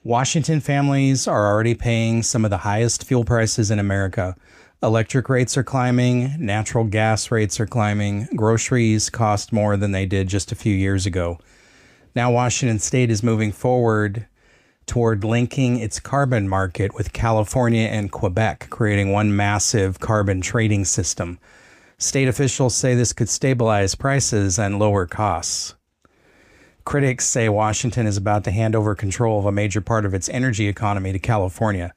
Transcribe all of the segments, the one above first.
Washington families are already paying some of the highest fuel prices in America. Electric rates are climbing, natural gas rates are climbing, groceries cost more than they did just a few years ago. Now Washington State is moving forward toward linking its carbon market with California and Quebec, creating one massive carbon trading system. State officials say this could stabilize prices and lower costs. Critics say Washington is about to hand over control of a major part of its energy economy to California.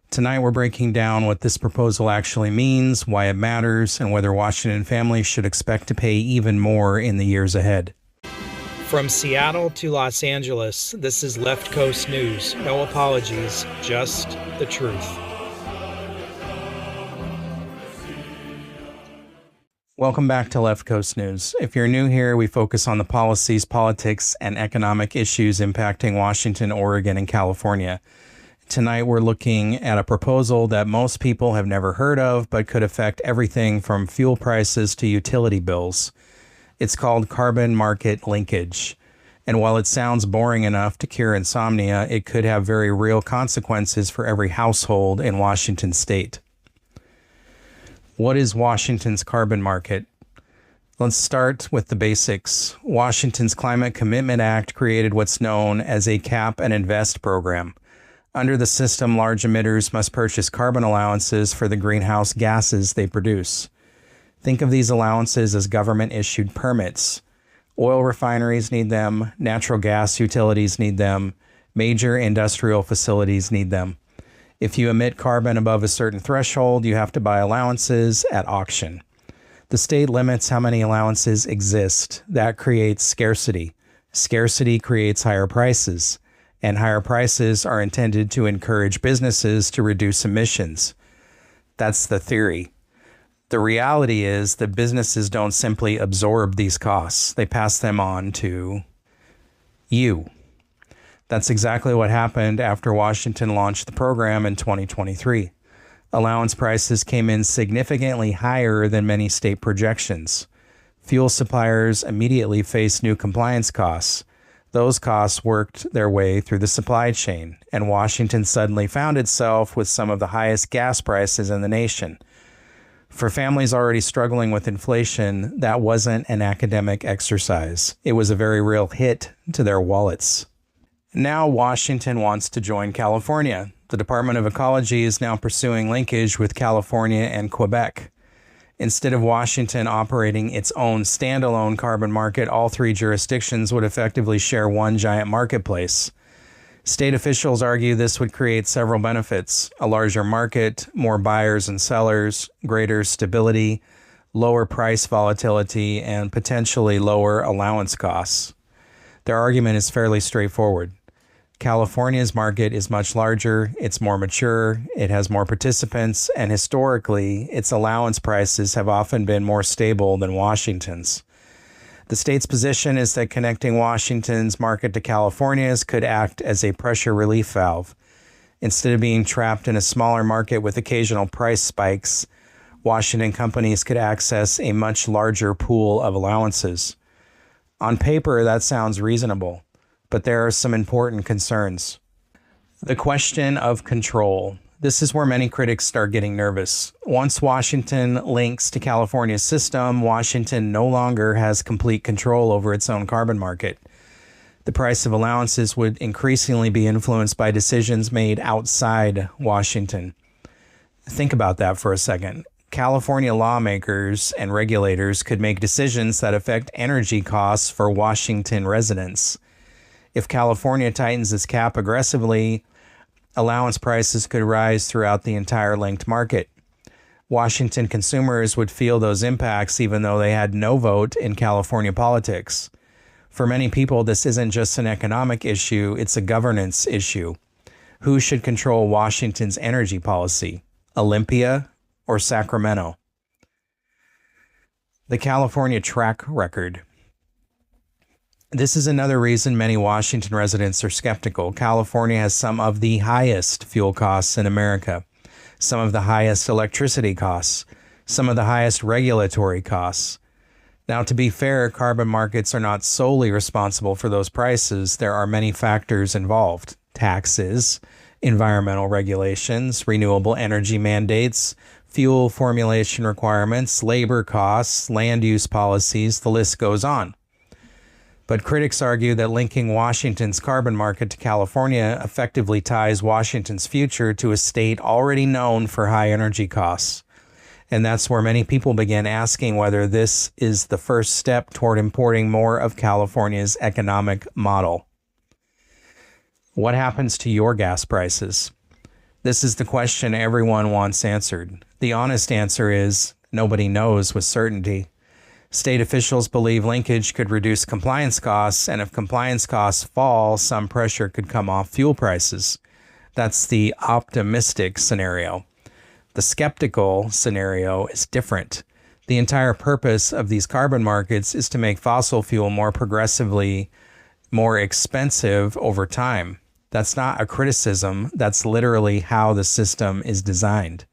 Tonight we're breaking down what this proposal actually means, why it matters, and whether Washington families should expect to pay even more in the years ahead. From Seattle to Los Angeles, this is Left Coast News. No apologies, just the truth. Welcome back to Left Coast News. If you're new here, we focus on the policies, politics, and economic issues impacting Washington, Oregon, and California. Tonight, we're looking at a proposal that most people have never heard of, but could affect everything from fuel prices to utility bills. It's called carbon market linkage. And while it sounds boring enough to cure insomnia, it could have very real consequences for every household in Washington state. What is Washington's carbon market? Let's start with the basics. Washington's Climate Commitment Act created what's known as a cap and invest program. Under the system, large emitters must purchase carbon allowances for the greenhouse gases they produce. Think of these allowances as government-issued permits. Oil refineries need them, natural gas utilities need them, major industrial facilities need them. If you emit carbon above a certain threshold, you have to buy allowances at auction. The state limits how many allowances exist. That creates scarcity. Scarcity creates higher prices, and higher prices are intended to encourage businesses to reduce emissions. That's the theory. The reality is that businesses don't simply absorb these costs. They pass them on to you. That's exactly what happened after Washington launched the program in 2023. Allowance prices came in significantly higher than many state projections. Fuel suppliers immediately faced new compliance costs. Those costs worked their way through the supply chain, and Washington suddenly found itself with some of the highest gas prices in the nation. For families already struggling with inflation, that wasn't an academic exercise. It was a very real hit to their wallets. Now Washington wants to join California. The Department of Ecology is now pursuing linkage with California and Quebec. Instead of Washington operating its own standalone carbon market, all three jurisdictions would effectively share one giant marketplace. State officials argue this would create several benefits: a larger market, more buyers and sellers, greater stability, lower price volatility, and potentially lower allowance costs. Their argument is fairly straightforward. California's market is much larger, it's more mature, it has more participants, and historically, its allowance prices have often been more stable than Washington's. The state's position is that connecting Washington's market to California's could act as a pressure relief valve. Instead of being trapped in a smaller market with occasional price spikes, Washington companies could access a much larger pool of allowances. On paper, that sounds reasonable, but there are some important concerns. The question of control. This is where many critics start getting nervous. Once Washington links to California's system, Washington no longer has complete control over its own carbon market. The price of allowances would increasingly be influenced by decisions made outside Washington. Think about that for a second. California lawmakers and regulators could make decisions that affect energy costs for Washington residents. If California tightens its cap aggressively, allowance prices could rise throughout the entire linked market. Washington consumers would feel those impacts even though they had no vote in California politics. For many people, this isn't just an economic issue, it's a governance issue. Who should control Washington's energy policy? Olympia or Sacramento? The California track record. This is another reason many Washington residents are skeptical. California has some of the highest fuel costs in America, some of the highest electricity costs, some of the highest regulatory costs. Now, to be fair, carbon markets are not solely responsible for those prices. There are many factors involved: taxes, environmental regulations, renewable energy mandates, fuel formulation requirements, labor costs, land use policies, the list goes on. But critics argue that linking Washington's carbon market to California effectively ties Washington's future to a state already known for high energy costs. And that's where many people began asking whether this is the first step toward importing more of California's economic model. What happens to your gas prices? This is the question everyone wants answered. The honest answer is nobody knows with certainty. State officials believe linkage could reduce compliance costs, and if compliance costs fall, some pressure could come off fuel prices. That's the optimistic scenario. The skeptical scenario is different. The entire purpose of these carbon markets is to make fossil fuel more progressively more expensive over time. That's not a criticism. That's literally how the system is designed.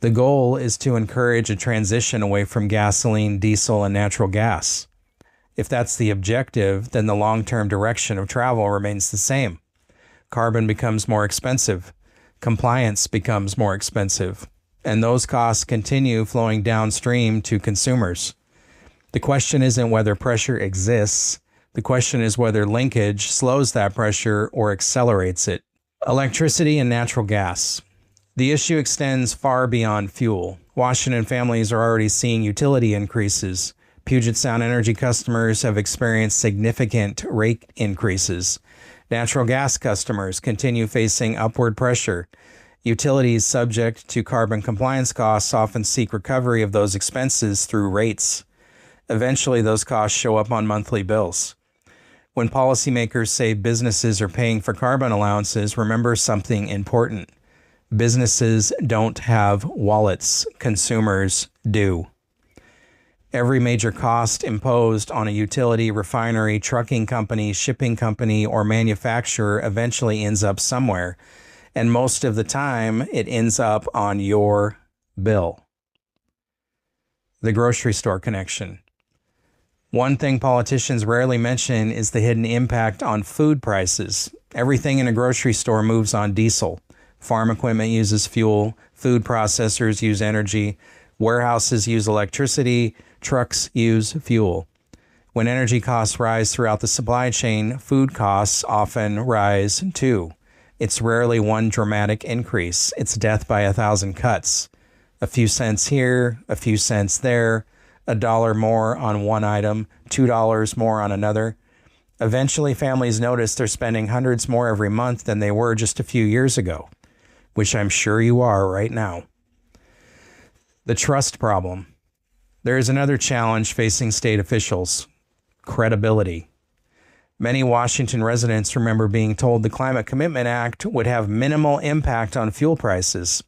The goal is to encourage a transition away from gasoline, diesel, and natural gas. If that's the objective, then the long-term direction of travel remains the same. Carbon becomes more expensive. Compliance becomes more expensive. And those costs continue flowing downstream to consumers. The question isn't whether pressure exists. The question is whether linkage slows that pressure or accelerates it. Electricity and natural gas. The issue extends far beyond fuel. Washington families are already seeing utility increases. Puget Sound Energy customers have experienced significant rate increases. Natural gas customers continue facing upward pressure. Utilities subject to carbon compliance costs often seek recovery of those expenses through rates. Eventually, those costs show up on monthly bills. When policymakers say businesses are paying for carbon allowances, remember something important. Businesses don't have wallets. Consumers do. Every major cost imposed on a utility, refinery, trucking company, shipping company, or manufacturer eventually ends up somewhere. And most of the time, it ends up on your bill. The grocery store connection. One thing politicians rarely mention is the hidden impact on food prices. Everything in a grocery store moves on diesel. Farm equipment uses fuel, food processors use energy, warehouses use electricity, trucks use fuel. When energy costs rise throughout the supply chain, food costs often rise too. It's rarely one dramatic increase. It's death by 1,000 cuts. A few cents here, a few cents there, $1 more on one item, $2 more on another. Eventually, families notice they're spending hundreds more every month than they were just a few years ago, which I'm sure you are right now. The trust problem. There is another challenge facing state officials: credibility. Many Washington residents remember being told the Climate Commitment Act would have minimal impact on fuel prices.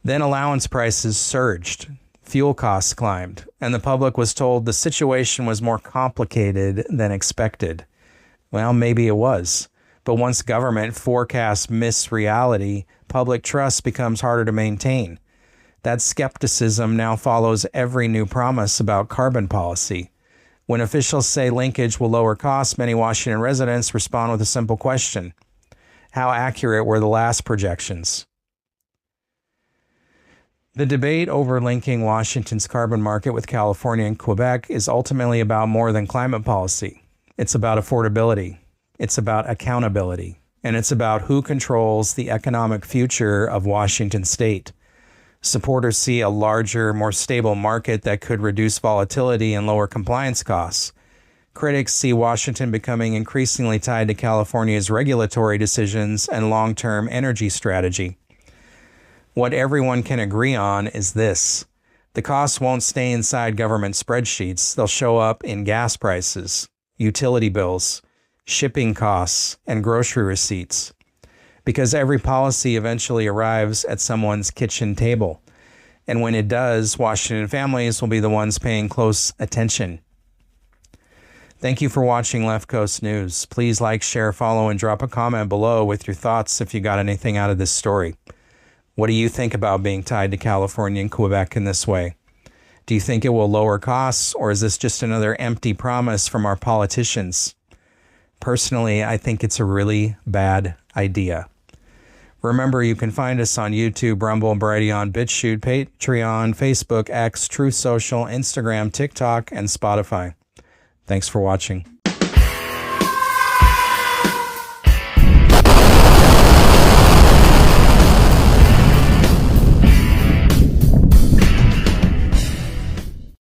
Then allowance prices surged, fuel costs climbed, and the public was told the situation was more complicated than expected. Well, maybe it was. But once government forecasts miss reality, public trust becomes harder to maintain. That skepticism now follows every new promise about carbon policy. When officials say linkage will lower costs, many Washington residents respond with a simple question: how accurate were the last projections? The debate over linking Washington's carbon market with California and Quebec is ultimately about more than climate policy. It's about affordability. It's about accountability. And it's about who controls the economic future of Washington state. Supporters see a larger, more stable market that could reduce volatility and lower compliance costs. Critics see Washington becoming increasingly tied to California's regulatory decisions and long-term energy strategy. What everyone can agree on is this: the costs won't stay inside government spreadsheets. They'll show up in gas prices, utility bills, shipping costs, and grocery receipts. Because every policy eventually arrives at someone's kitchen table. And when it does, Washington families will be the ones paying close attention. Thank you for watching Left Coast News. Please like, share, follow, and drop a comment below with your thoughts if you got anything out of this story. What do you think about being tied to California and Quebec in this way? Do you think it will lower costs, or is this just another empty promise from our politicians? Personally, I think it's a really bad idea. Remember, you can find us on YouTube, Rumble, Brighteon, BitChute, Patreon, Facebook, X, Truth Social, Instagram, TikTok, and Spotify. Thanks for watching.